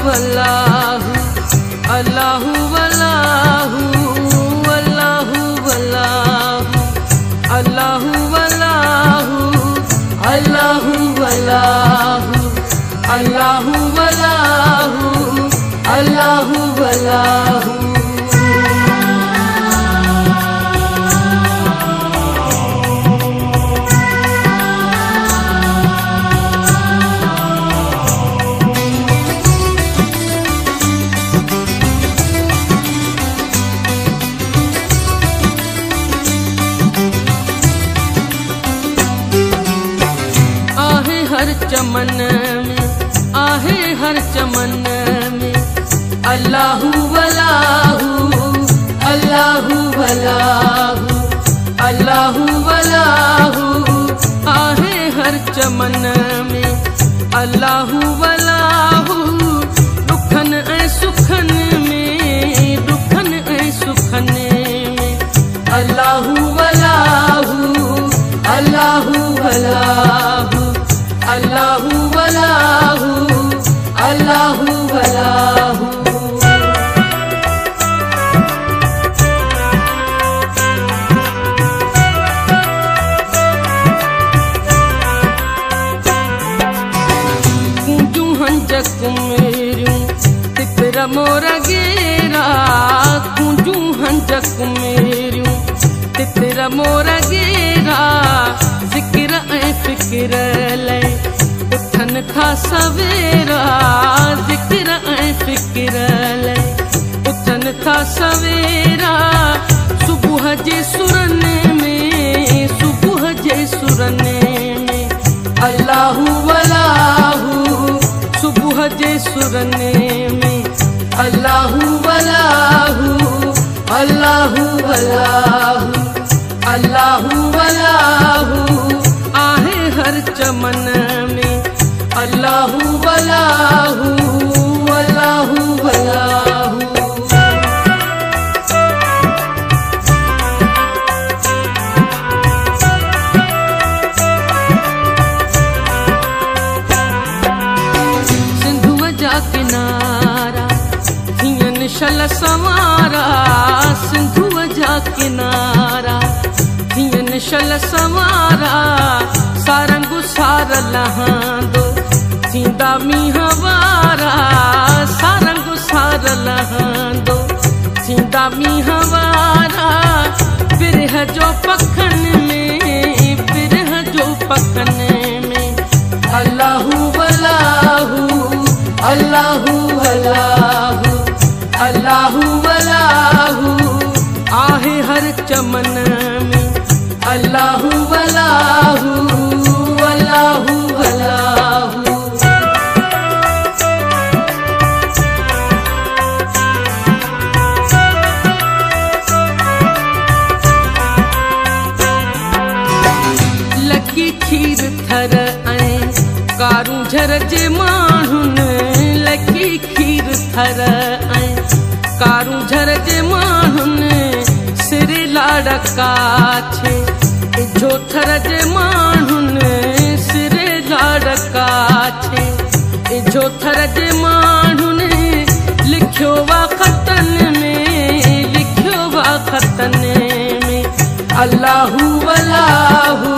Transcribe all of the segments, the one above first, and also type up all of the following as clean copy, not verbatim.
वल्लाहु अल्लाहु वल्लाहु अल्लाहु वल्लाहु अल्लाहु वल्लाहु अल्लाहु वल्लाहु अल्लाहु वल्लाहु अल्लाहु वल्लाहु। हर चमन में आहे हर चमन में अल्लाहु वल्लाहु अल्लाहु वल्लाहु अल्लाहु वल्लाहु आहे हर चमन में अल्लाहु वल्लाहु दुखन ऐं सुखन में दुखन ऐं सुखन में अल्लाहु वल्लाहु अल्लाहु वल्लाहु अल्लाहु वल्लाहु अल्लाहु वल्लाहु। कूंजूं हंजक मेरियूं तितर मोर गेरा कूंजूं हंजक मेरियूं तितर मोर गेरा ज़िक्र ऐं फ़िक्र लय उथन खां सवेरा ज़िक्र ऐं फ़िक्र लय उथन खां सवेरा सुबुह जे सुरन में सुबुह जे सुरन में अल्लाहु वल्लाहु सुबुह जे सुरन में अल्लाहु वल्लाहु अल्लाहु वल्लाहु अल्लाहु वल्लाहु आहे हर चमन में अल्लाहु वल्लाहु अल्लाहु वल्लाहु। सिंधुअ जा किनारा थियन शल संवारा सिंधुअ जा किनारा थियन शल संवारा सारंगु सार लहांदो थींदा मींहं वारा सारंगु सार लहांदो थींदा मींहं वारा बिरह जो पखन में बिरह जो पखन में अल्लाहु वल्लाहु अल्लाहु वल्लाहु अल्लाहु वल्लाहु आहे हर चमन में अल्लाहु वल्लाहु अल्लाहु वल्लाहु। लकी खीर थर ऐं कारूं झर जे माण्हुनि लकी खीर थर ऐं कारूं झर जे माण्हुनि सिर लाड़का छे झोथर जे माण्हुनि सिर लाड़का छे झोथर जे माण्हुनि लिखियो वा ख़तन में लिखियो वा ख़तन में अल्लाहु वल्लाहु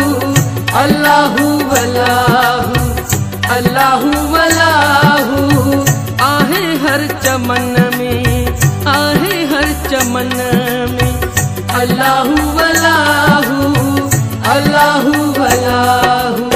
अल्लाहु वल्लाहु अल्लाहु वल्लाहु आहे हर चमन में आहे हर चमन में अल्लाहु वल्लाहु अल्लाहु वल्लाहु।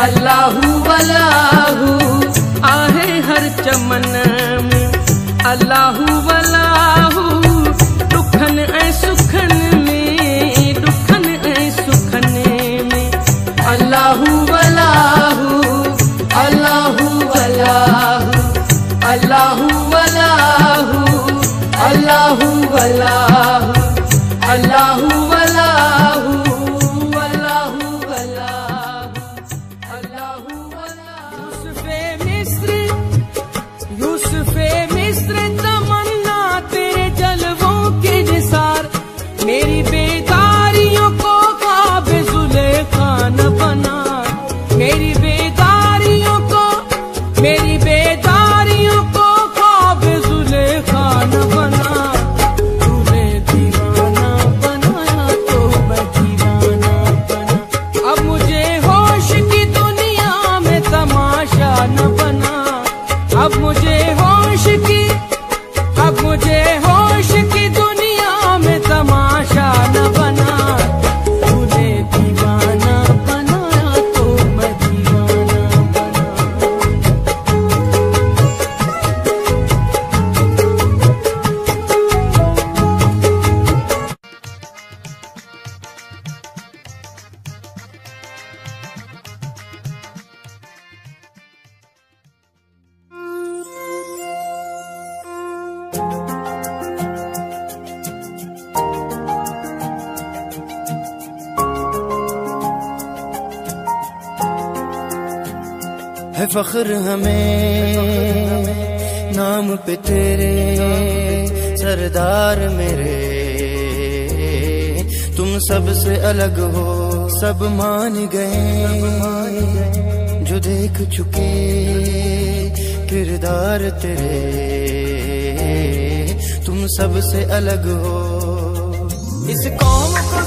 अल्लाहू वलाहू आहे हर चमन में, अल्लाहू वलाहू दुखन ऐं सुखन में, दुखन ऐं सुखन में। अल्लाहू वलाहू अल्लाहू वलाहू अल्लाहू वलाहू अल्लाहू वलाहू अल्लाहू वलाहू अल्लाहू वलाहू अल्लाहू वलाहू। यूसुफे मिस्र तमन्ना तेरे जलवों के निसार, मेरी बेदारियों को ख्वाब जुलेखा न बना, मेरी बेदारियों को ख्वाब जुलेखा न बना। तूने दीवाना बनाया तो मैं दीवाना बना, अब मुझे होश की दुनिया में तमाशा न बना, अब मुझे होश की दुनिया में तमाशा न बना। तूने दीवाना बनाया तो मैं दीवाना बना। है फख्र हमें नाम पे तेरे सरदार मेरे, तुम सबसे अलग हो सब मान गए, जो देख चुके किरदार तेरे, तुम सबसे अलग हो। इस कौम को